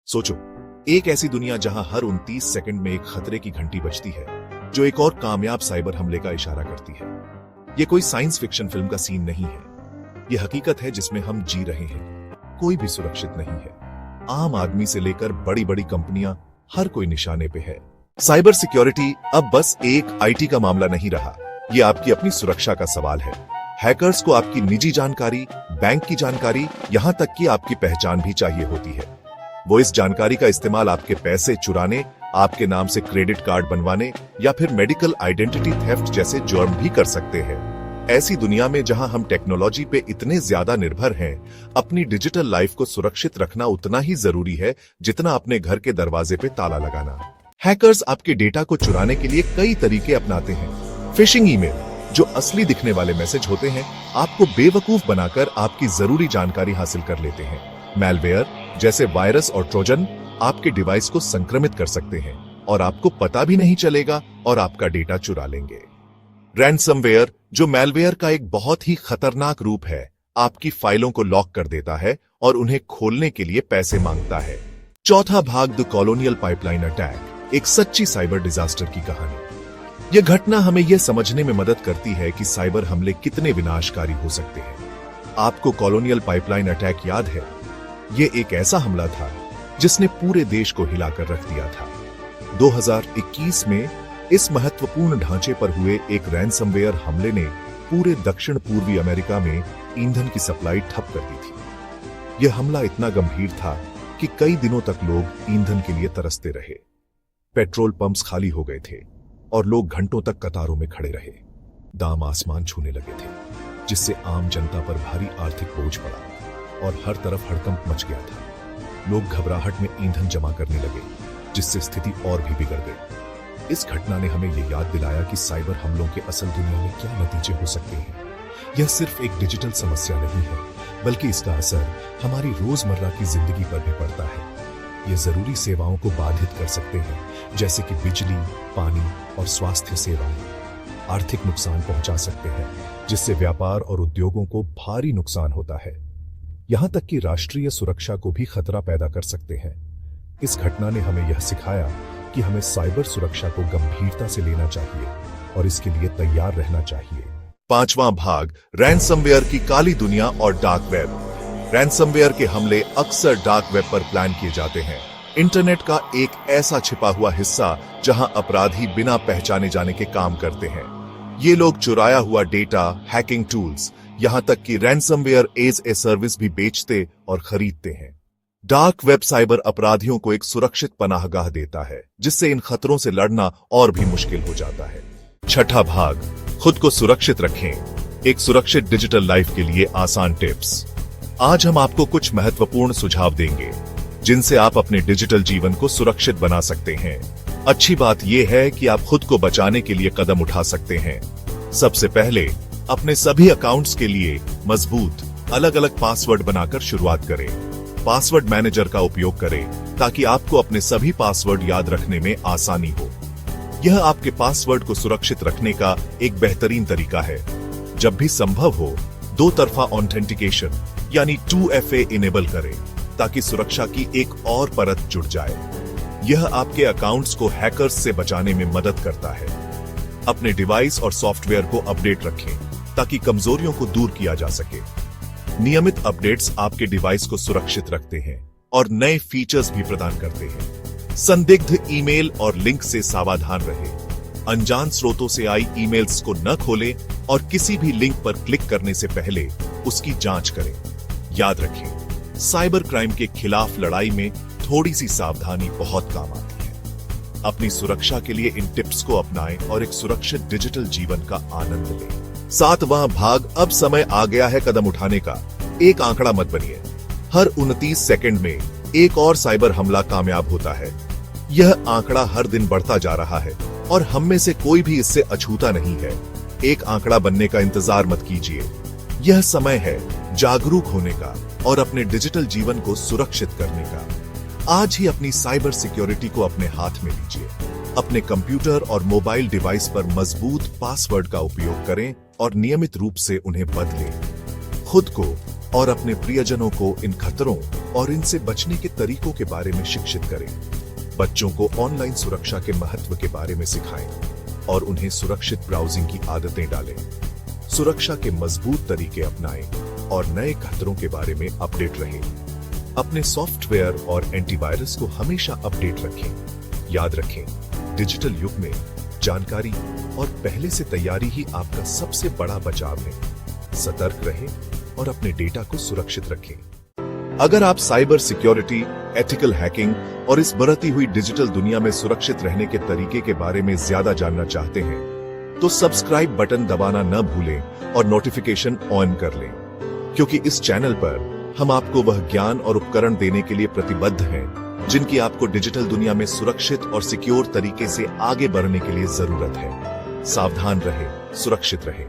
सोचो, एक ऐसी दुनिया जहां हर 29 सेकंड में एक खतरे की घंटी बजती है जो एक और कामयाब साइबर हमले का इशारा करती है। यह कोई साइंस फिक्शन फिल्म का सीन नहीं है, यह हकीकत है जिसमें हम जी रहे हैं। कोई भी सुरक्षित नहीं है। आम आदमी से लेकर बड़ी बड़ी कंपनियां, हर कोई निशाने पे है। साइबर सिक्योरिटी अब बस एक आईटी का मामला नहीं रहा, यह आपकी अपनी सुरक्षा का सवाल है। हैकर्स को आपकी निजी जानकारी, बैंक की जानकारी, यहां तक कि आपकी पहचान भी चाहिए होती है। वो इस जानकारी का इस्तेमाल आपके पैसे चुराने, आपके नाम से क्रेडिट कार्ड बनवाने या फिर मेडिकल आइडेंटिटी थेफ्ट जैसे जुर्म भी कर सकते हैं। ऐसी दुनिया में जहां हम टेक्नोलॉजी पे इतने ज्यादा निर्भर हैं, अपनी डिजिटल लाइफ को सुरक्षित रखना उतना ही जरूरी है जितना अपने घर के दरवाजे पे ताला लगाना। हैकर्स आपके डेटा को चुराने के लिए कई तरीके अपनाते हैं। फिशिंग ईमेल, जो असली दिखने वाले मैसेज होते हैं, आपको बेवकूफ बनाकर आपकी जरूरी जानकारी हासिल कर लेते हैं। मैलवेयर, जैसे वायरस और ट्रोजन, आपके डिवाइस को संक्रमित कर सकते हैं और आपको पता भी नहीं चलेगा और आपका डेटा चुरा लेंगे। रैनसमवेयर, जो मैलवेयर का एक बहुत ही खतरनाक रूप है, आपकी फाइलों को लॉक कर देता है और उन्हें खोलने के लिए पैसे मांगता है। चौथा भाग, द कॉलोनियल पाइपलाइन अटैक, एक सच्ची साइबर डिजास्टर की कहानी। यह घटना हमें यह समझने में मदद करती है कि साइबर हमले कितने विनाशकारी हो सकते हैं। आपको कॉलोनियल पाइपलाइन अटैक याद है? यह एक ऐसा हमला था जिसने पूरे देश को हिलाकर रख दिया था। 2021 में इस महत्वपूर्ण ढांचे पर हुए एक रैनसमवेयर हमले ने पूरे दक्षिण पूर्वी अमेरिका में ईंधन की सप्लाई ठप कर दी थी। यह हमला इतना गंभीर था कि कई दिनों तक लोग ईंधन के लिए तरसते रहे। पेट्रोल पंप्स खाली हो गए थे और लोग घंटों तक कतारों में खड़े रहे। दाम आसमान छूने लगे थे, जिससे आम जनता पर भारी आर्थिक बोझ पड़ा और हर तरफ हड़कंप मच गया था। लोग घबराहट में ईंधन जमा करने लगे, जिससे स्थिति और भी बिगड़ गई। इस घटना ने हमें यह याद दिलाया कि साइबर हमलों के असल दुनिया में क्या नतीजे हो सकते हैं। यह सिर्फ एक डिजिटल समस्या नहीं है, बल्कि इसका असर हमारी रोजमर्रा की जिंदगी पर भी पड़ता है। ये जरूरी सेवाओं को बाधित कर सकते हैं, जैसे कि बिजली, पानी और स्वास्थ्य सेवाएं। आर्थिक नुकसान पहुंचा सकते हैं, जिससे व्यापार और उद्योगों को भारी नुकसान होता है। यहां तक कि राष्ट्रीय सुरक्षा को भी खतरा पैदा कर सकते हैं। इस घटना ने हमें यह सिखाया कि हमें साइबर सुरक्षा को गंभीरता से लेना चाहिए और इसके लिए तैयार रहना चाहिए। पांचवां भाग, रैनसमवेयर की काली दुनिया और डार्क वेब। रैनसमवेयर के हमले अक्सर डार्क वेब पर प्लान किए जाते हैं। इंटरनेट का एक ऐसा छिपा हुआ हिस्सा जहां अपराधी बिना पहचाने जाने के काम करते हैं। ये लोग चुराया हुआ डेटा, हैकिंग टूल्स, यहां तक कि रैनसमवेयर एज ए सर्विस भी बेचते और खरीदते हैं। डार्क वेब साइबर अपराधियों को एक सुरक्षित पनाहगाह देता है, जिससे इन खतरों से लड़ना और भी मुश्किल हो जाता है। छठा भाग, खुद को सुरक्षित रखें, एक सुरक्षित डिजिटल लाइफ के लिए आसान टिप्स। आज हम आपको कुछ महत्वपूर्ण सुझाव देंगे जिनसे आप अपने डिजिटल जीवन को सुरक्षित बना सकते हैं। अच्छी बात यह है कि आप खुद को बचाने के लिए कदम उठा सकते हैं। सबसे पहले अपने सभी अकाउंट्स के लिए मजबूत अलग अलग पासवर्ड बनाकर शुरुआत करें। पासवर्ड मैनेजर का उपयोग करें ताकि आपको अपने सभी पासवर्ड याद रखने में आसानी हो। यह आपके पासवर्ड को सुरक्षित रखने का एक बेहतरीन तरीका है। जब भी संभव हो, दो तरफा ऑथेंटिकेशन यानी 2FA इनेबल करें ताकि सुरक्षा की एक और परत जुड़ जाए। यह आपके अकाउंट्स को हैकर्स से बचाने में मदद करता है। अपने डिवाइस और सॉफ्टवेयर को अपडेट रखें ताकि कमजोरियों को दूर किया जा सके। नियमित अपडेट्स आपके डिवाइस को सुरक्षित रखते हैं और नए फीचर्स भी प्रदान करते हैं। संदिग्ध ईमेल और लिंक से सावधान रहें। अनजान स्रोतों से आई ईमेल्स को न खोलें और किसी भी लिंक पर क्लिक करने से पहले उसकी जांच करें। याद रखें, साइबर क्राइम के खिलाफ लड़ाई में थोड़ी सी सावधानी बहुत काम आती है। अपनी सुरक्षा के लिए इन टिप्स को अपनाएं और एक सुरक्षित डिजिटल जीवन का आनंद लें। सातवां भाग, अब समय आ गया है कदम उठाने का। एक आंकड़ा मत बनिए। हर 29 सेकंड में एक और साइबर हमला कामयाब होता है। यह आंकड़ा हर दिन बढ़ता जा रहा है और हम में से कोई भी इससे अछूता नहीं है। एक आंकड़ा बनने का इंतजार मत कीजिए। यह समय है जागरूक होने का और अपने डिजिटल जीवन को सुरक्षित करने का। आज ही अपनी साइबर सिक्योरिटी को अपने हाथ में लीजिए। अपने कंप्यूटर और मोबाइल डिवाइस पर मजबूत पासवर्ड का उपयोग करें और नियमित रूप से उन्हें बदलें। खुद को और अपने प्रियजनों को इन खतरों और इनसे बचने के तरीकों के बारे में शिक्षित करें। बच्चों को ऑनलाइन सुरक्षा के महत्व के बारे में सिखाएं और उन्हें सुरक्षित ब्राउजिंग की आदतें डालें। सुरक्षा के मजबूत तरीके अपनाएं और नए खतरों के बारे में अपडेट रहें। अपने सॉफ्टवेयर और एंटीवायरस को हमेशा अपडेट रखें। याद रखें, डिजिटल युग में जानकारी और पहले से तैयारी ही आपका सबसे बड़ा बचाव है। सतर्क रहें और अपने डेटा को सुरक्षित रखें। अगर आप साइबर सिक्योरिटी, एथिकल हैकिंग और इस बढ़ती हुई डिजिटल दुनिया में सुरक्षित रहने के तरीके के बारे में ज्यादा जानना चाहते हैं, तो सब्सक्राइब बटन दबाना न भूलें और नोटिफिकेशन ऑन कर लें, क्योंकि इस चैनल पर हम आपको वह ज्ञान और उपकरण देने के लिए प्रतिबद्ध हैं जिनकी आपको डिजिटल दुनिया में सुरक्षित और सिक्योर तरीके से आगे बढ़ने के लिए जरूरत है। सावधान रहें, सुरक्षित रहें।